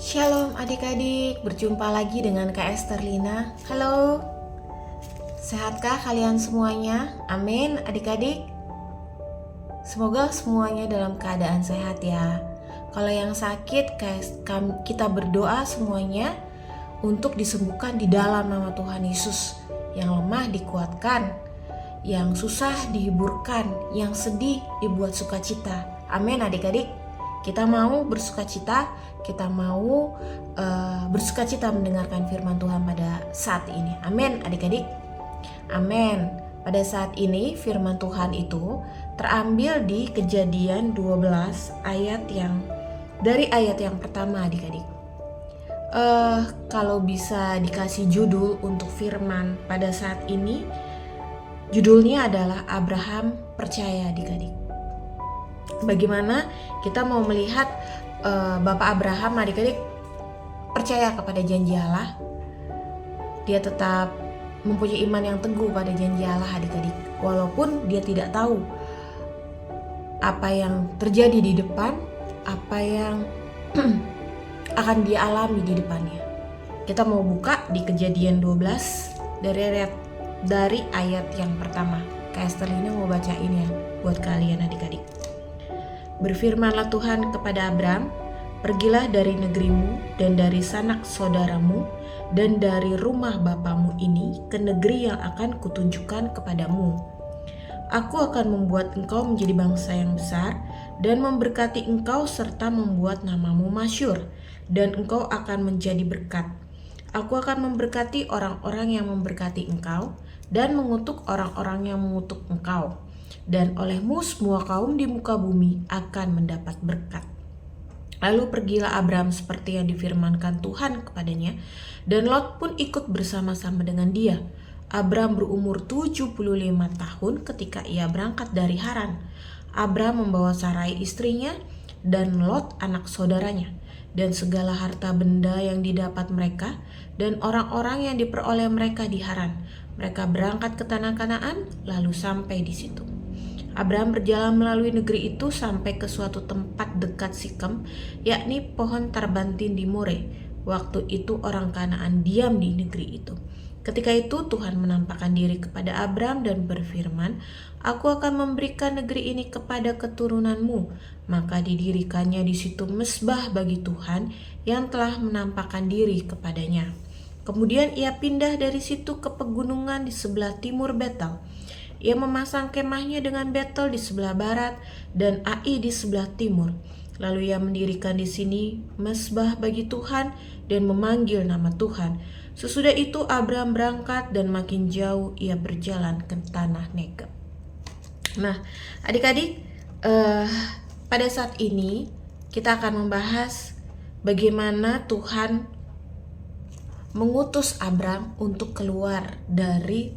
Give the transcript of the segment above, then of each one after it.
Shalom adik-adik, berjumpa lagi dengan Kak Esther Lina. Halo, sehatkah kalian semuanya? Amin adik-adik. Semoga semuanya dalam keadaan sehat ya. Kalau yang sakit, kita berdoa semuanya untuk disembuhkan di dalam nama Tuhan Yesus. Yang lemah dikuatkan, yang susah dihiburkan, yang sedih dibuat sukacita. Amin adik-adik. Kita mau bersukacita, kita mau bersukacita mendengarkan firman Tuhan pada saat ini. Amin adik-adik. Amin. Pada saat ini firman Tuhan itu terambil di Kejadian 12 dari ayat yang pertama adik-adik. Kalau bisa dikasih judul untuk firman pada saat ini, judulnya adalah Abraham percaya adik-adik. Bagaimana kita mau melihat Bapak Abraham adik-adik percaya kepada janji Allah. Dia tetap mempunyai iman yang teguh pada janji Allah adik-adik. Walaupun dia tidak tahu apa yang terjadi di depan, apa yang akan dia alami di depannya. Kita mau buka di Kejadian 12 dari ayat yang pertama. Kak Esther ini mau bacain ya buat kalian adik-adik. Berfirmanlah Tuhan kepada Abram, "Pergilah dari negerimu dan dari sanak saudaramu dan dari rumah bapamu ini ke negeri yang akan kutunjukkan kepadamu. Aku akan membuat engkau menjadi bangsa yang besar dan memberkati engkau serta membuat namamu masyhur, dan engkau akan menjadi berkat. Aku akan memberkati orang-orang yang memberkati engkau dan mengutuk orang-orang yang mengutuk engkau. Dan olehmu semua kaum di muka bumi akan mendapat berkat." Lalu pergilah Abram seperti yang difirmankan Tuhan kepadanya, dan Lot pun ikut bersama-sama dengan dia. Abram berumur 75 tahun ketika ia berangkat dari Haran. Abram membawa Sarai istrinya dan Lot anak saudaranya, dan segala harta benda yang didapat mereka, dan orang-orang yang diperoleh mereka di Haran. Mereka berangkat ke tanah Kanaan, lalu sampai di situ. Abraham berjalan melalui negeri itu sampai ke suatu tempat dekat Sikem, yakni pohon tarbantin di More. Waktu itu orang Kanaan diam di negeri itu. Ketika itu Tuhan menampakkan diri kepada Abram dan berfirman, "Aku akan memberikan negeri ini kepada keturunanmu." Maka didirikannya di situ mezbah bagi Tuhan yang telah menampakkan diri kepadanya. Kemudian ia pindah dari situ ke pegunungan di sebelah timur Betel. Ia memasang kemahnya dengan Betel di sebelah barat dan Ai di sebelah timur. Lalu ia mendirikan di sini mezbah bagi Tuhan dan memanggil nama Tuhan. Sesudah itu Abram berangkat dan makin jauh ia berjalan ke tanah Negeb. Nah, adik-adik, pada saat ini kita akan membahas bagaimana Tuhan mengutus Abram untuk keluar dari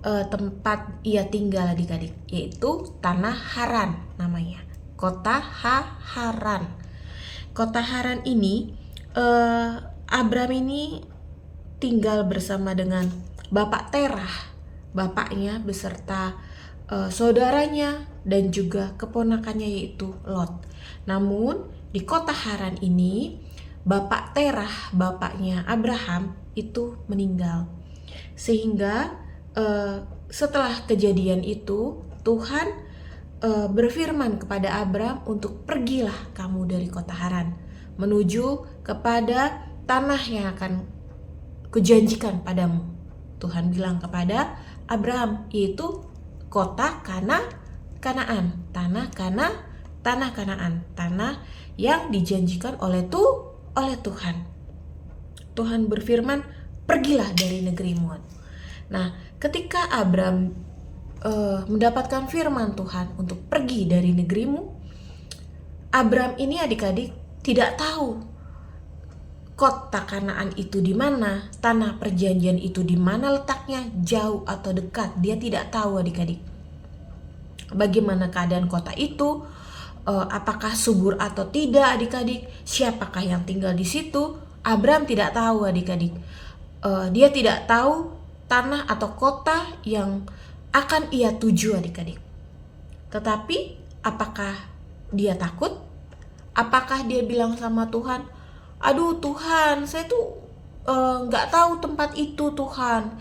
tempat ia tinggal adik-adik, yaitu tanah Haran namanya, kota Haran. Kota Haran ini Abram ini tinggal bersama dengan Bapak Terah, bapaknya beserta saudaranya dan juga keponakannya yaitu Lot. Namun di kota Haran ini Bapak Terah, bapaknya Abraham itu meninggal. Sehingga setelah kejadian itu Tuhan berfirman kepada Abram untuk pergilah kamu dari kota Haran menuju kepada tanah yang akan kujanjikan padamu. Tuhan bilang kepada Abram, yaitu kota Kanaan, tanah Kanaan, tanah yang dijanjikan oleh Tuhan. Tuhan berfirman, "Pergilah dari negerimu." Nah, ketika Abram mendapatkan firman Tuhan untuk pergi dari negerimu, Abram ini adik-adik tidak tahu kota Kanaan itu di mana, tanah perjanjian itu di mana letaknya, jauh atau dekat. Dia tidak tahu adik-adik. Bagaimana keadaan kota itu, apakah subur atau tidak adik-adik, siapakah yang tinggal di situ. Abram tidak tahu adik-adik. Dia tidak tahu tanah atau kota yang akan ia tuju adik-adik. Tetapi apakah dia takut? Apakah dia bilang sama Tuhan, aduh Tuhan, saya tuh nggak tahu tempat itu Tuhan,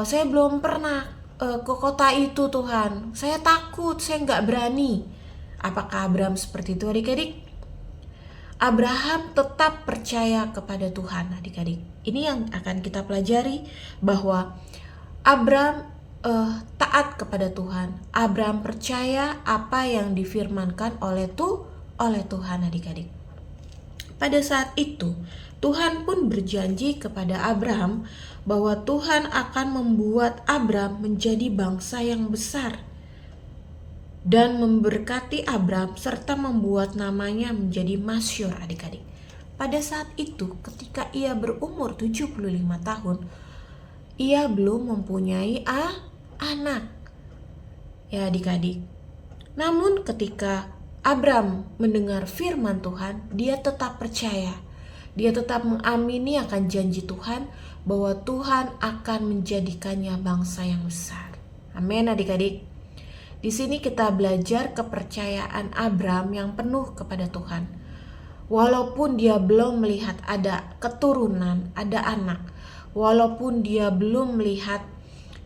saya belum pernah ke kota itu Tuhan, saya takut, saya nggak berani. Apakah Abraham seperti itu adik-adik? Abraham tetap percaya kepada Tuhan adik-adik. Ini yang akan kita pelajari, bahwa Abraham taat kepada Tuhan. Abraham percaya apa yang difirmankan oleh Tuhan adik-adik. Pada saat itu Tuhan pun berjanji kepada Abraham bahwa Tuhan akan membuat Abraham menjadi bangsa yang besar dan memberkati Abraham serta membuat namanya menjadi masyhur adik-adik. Pada saat itu ketika ia berumur 75 tahun, ia belum mempunyai anak. Ya adik-adik. Namun ketika Abraham mendengar firman Tuhan, dia tetap percaya. Dia tetap mengamini akan janji Tuhan bahwa Tuhan akan menjadikannya bangsa yang besar. Amin adik-adik. Di sini kita belajar kepercayaan Abraham yang penuh kepada Tuhan. Walaupun dia belum melihat ada keturunan, ada anak, walaupun dia belum melihat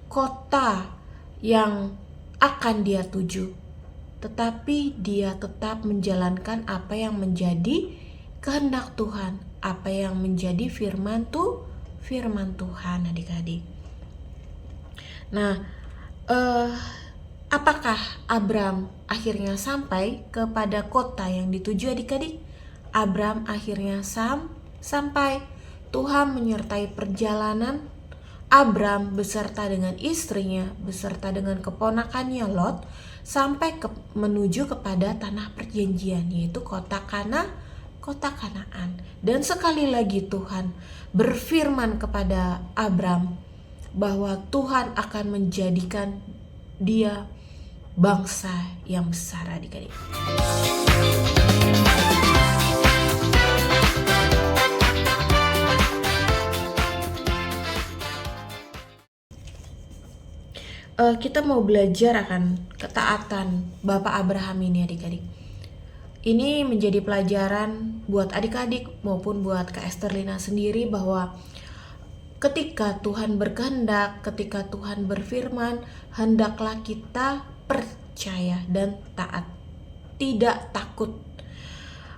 kota yang akan dia tuju, tetapi dia tetap menjalankan apa yang menjadi kehendak Tuhan, apa yang menjadi firman Tuhan adik-adik. Nah, apakah Abraham akhirnya sampai kepada kota yang dituju adik-adik? Abraham akhirnya sampai. Tuhan menyertai perjalanan Abraham beserta dengan istrinya, beserta dengan keponakannya Lot, sampai menuju kepada tanah perjanjian, yaitu kota Kanaan. Dan sekali lagi Tuhan berfirman kepada Abraham bahwa Tuhan akan menjadikan dia bangsa yang besar adik-adik. Kita mau belajar akan ketaatan Bapak Abraham ini adik-adik. Ini menjadi pelajaran buat adik-adik maupun buat Kak Esterlina sendiri, bahwa ketika Tuhan berkehendak, ketika Tuhan berfirman, hendaklah kita percaya dan taat, tidak takut.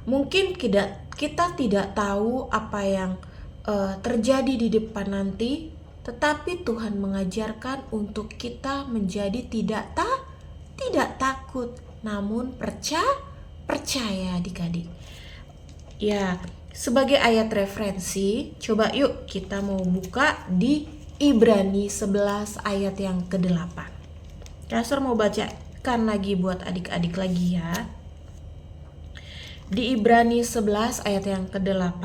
Mungkin kita tidak tahu apa yang terjadi di depan nanti, tetapi Tuhan mengajarkan untuk kita menjadi tidak takut, namun percaya adik-adik. Ya, sebagai ayat referensi, coba yuk kita mau buka di Ibrani 11 ayat yang ke-8. Pastor mau bacakan lagi buat adik-adik lagi ya. Di Ibrani 11 ayat yang ke-8,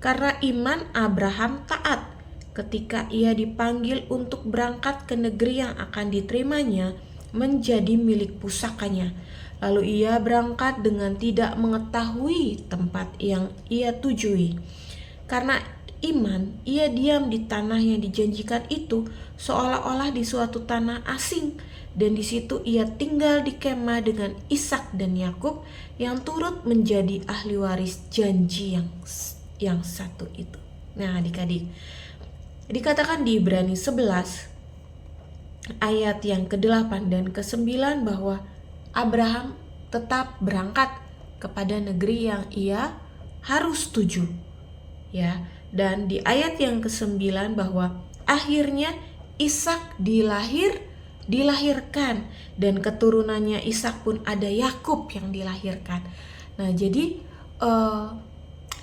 karena iman Abraham taat ketika ia dipanggil untuk berangkat ke negeri yang akan diterimanya menjadi milik pusakanya. Lalu ia berangkat dengan tidak mengetahui tempat yang ia tujui. Karena iman, ia diam di tanah yang dijanjikan itu, seolah-olah di suatu tanah asing, dan di situ ia tinggal di kemah dengan Ishak dan Yakub yang turut menjadi ahli waris janji yang satu itu. Nah, adik-adik, dikatakan di Ibrani 11 ayat yang ke-8 dan ke-9 bahwa Abraham tetap berangkat kepada negeri yang ia harus tuju. Ya, dan di ayat yang ke-9 bahwa akhirnya Ishak dilahirkan, dan keturunannya Ishak pun ada Yakub yang dilahirkan. Nah, jadi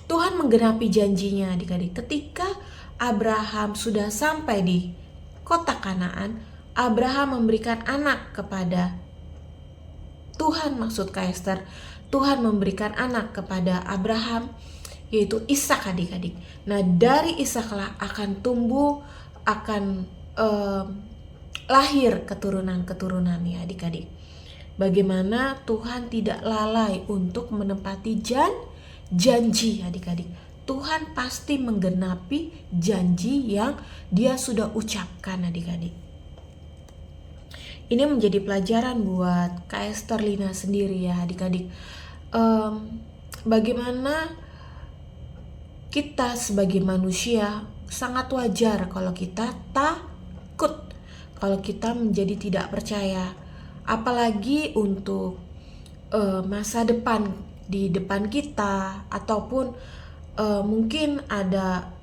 Tuhan menggenapi janjinya adik-adik. Ketika Abraham sudah sampai di kota Kanaan, Abraham memberikan anak kepada Tuhan, maksud Kak Esther, Tuhan memberikan anak kepada Abraham, yaitu Ishak adik-adik. Nah, dari Ishaklah akan tumbuh, akan lahir keturunan-keturunannya adik-adik. Bagaimana Tuhan tidak lalai untuk menepati janji adik-adik. Tuhan pasti menggenapi janji yang Dia sudah ucapkan adik-adik. Ini menjadi pelajaran buat Kak Esterlina sendiri ya adik-adik. bagaimana kita sebagai manusia sangat wajar kalau kita takut, kalau kita menjadi tidak percaya, apalagi untuk masa depan di depan kita, ataupun mungkin ada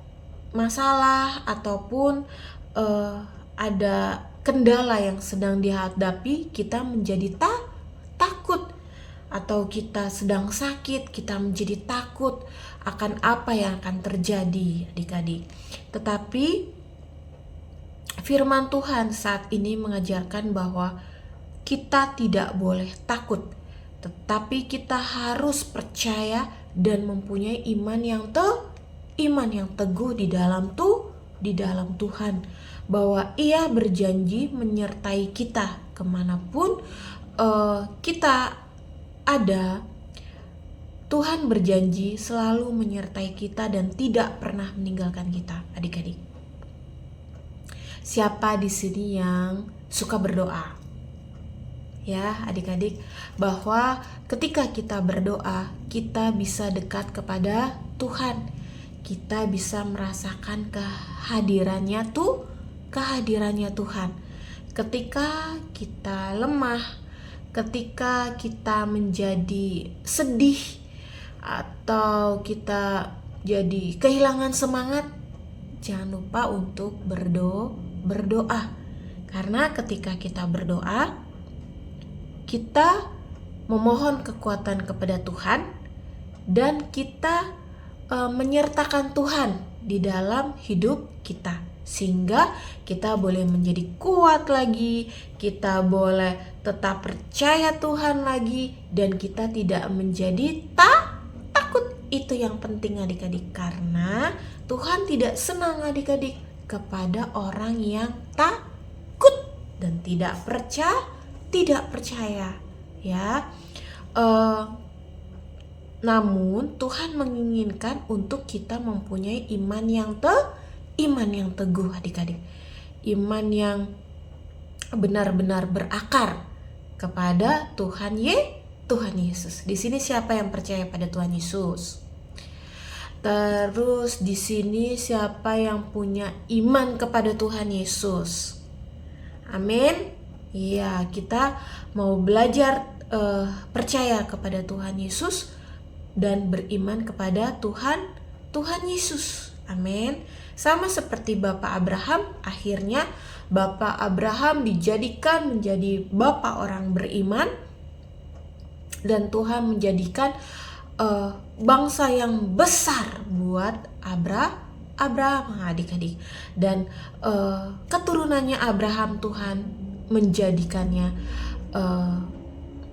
masalah ataupun ada kendala yang sedang dihadapi, kita menjadi takut, atau kita sedang sakit, kita menjadi takut akan apa yang akan terjadi, adik-adik. Tetapi firman Tuhan saat ini mengajarkan bahwa kita tidak boleh takut, tetapi kita harus percaya dan mempunyai iman yang teguh di dalam Tuhan, bahwa Ia berjanji menyertai kita kemanapun kita ada. Tuhan berjanji selalu menyertai kita dan tidak pernah meninggalkan kita, adik-adik. Siapa di sini yang suka berdoa? Ya, adik-adik, bahwa ketika kita berdoa, kita bisa dekat kepada Tuhan. Kita bisa merasakan kehadirannya Tuhan. Ketika kita lemah, ketika kita menjadi sedih, atau kita jadi kehilangan semangat, jangan lupa untuk berdoa. Karena ketika kita berdoa, kita memohon kekuatan kepada Tuhan, dan kita menyertakan Tuhan di dalam hidup kita, sehingga kita boleh menjadi kuat lagi, kita boleh tetap percaya Tuhan lagi, dan kita tidak menjadi takut. Itu yang penting, adik-adik, karena Tuhan tidak senang, adik-adik, kepada orang yang takut dan tidak percaya, ya. Namun Tuhan menginginkan untuk kita mempunyai iman yang teguh, adik-adik. Iman yang benar-benar berakar kepada Tuhan Yesus. Di sini siapa yang percaya pada Tuhan Yesus? Terus di sini siapa yang punya iman kepada Tuhan Yesus? Amin. Iya, kita mau belajar percaya kepada Tuhan Yesus dan beriman kepada Tuhan Yesus. Amin. Sama seperti Bapak Abraham, akhirnya Bapak Abraham dijadikan menjadi bapak orang beriman, dan Tuhan menjadikan bangsa yang besar buat Abraham, adik-adik. Dan keturunannya Abraham, Tuhan menjadikannya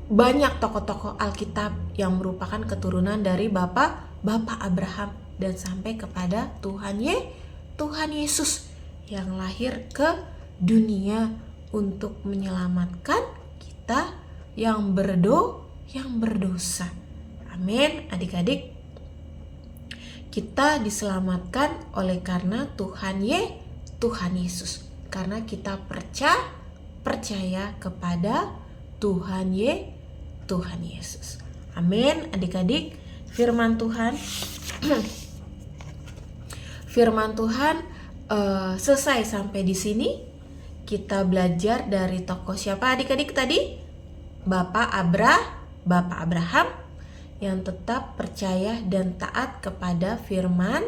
banyak tokoh-tokoh Alkitab yang merupakan keturunan dari Bapak Abraham, dan sampai kepada Tuhan Yesus yang lahir ke dunia untuk menyelamatkan kita yang berdosa. Amin, adik-adik. Kita diselamatkan oleh karena Tuhan Yesus, karena kita percaya kepada Tuhan Yesus. Amin, adik-adik. Firman Tuhan selesai sampai di sini. Kita belajar dari tokoh siapa, adik-adik, tadi? Bapak Abraham yang tetap percaya dan taat kepada firman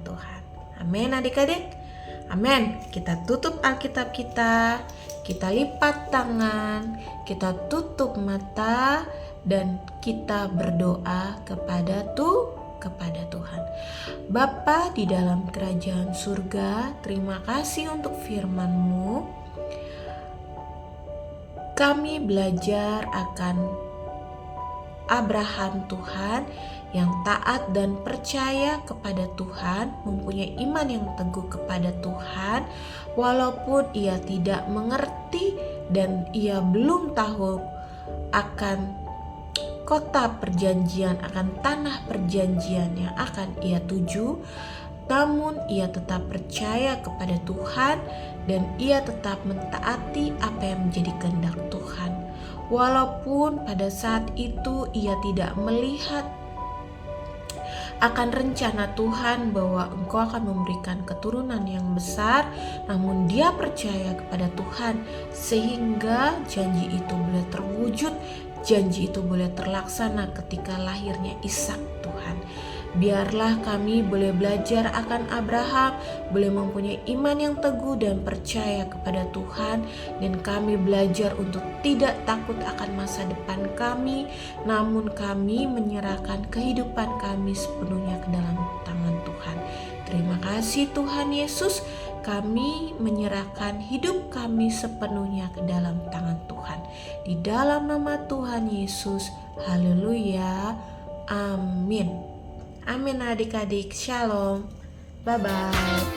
Tuhan. Amin, adik-adik. Amin. Kita tutup Alkitab kita lipat tangan, kita tutup mata, dan kita berdoa kepada Tuhan. Bapa di dalam kerajaan surga, terima kasih untuk firman-Mu. Kami belajar akan Abraham, Tuhan, yang taat dan percaya kepada Tuhan, mempunyai iman yang teguh kepada Tuhan, walaupun ia tidak mengerti dan ia belum tahu akan kota perjanjian, akan tanah perjanjian yang akan ia tuju, namun ia tetap percaya kepada Tuhan dan ia tetap mentaati apa yang menjadi kehendak Tuhan. Walaupun pada saat itu ia tidak melihat akan rencana Tuhan bahwa engkau akan memberikan keturunan yang besar, namun dia percaya kepada Tuhan sehingga janji itu boleh terwujud, janji itu boleh terlaksana ketika lahirnya Ishak Tuhan. Biarlah kami boleh belajar akan Abraham, boleh mempunyai iman yang teguh dan percaya kepada Tuhan, dan kami belajar untuk tidak takut akan masa depan kami, namun kami menyerahkan kehidupan kami sepenuhnya ke dalam tangan Tuhan. Terima kasih Tuhan Yesus, kami menyerahkan hidup kami sepenuhnya ke dalam tangan Tuhan. Di dalam nama Tuhan Yesus, haleluya, amin. Amin adik-adik, shalom, bye-bye.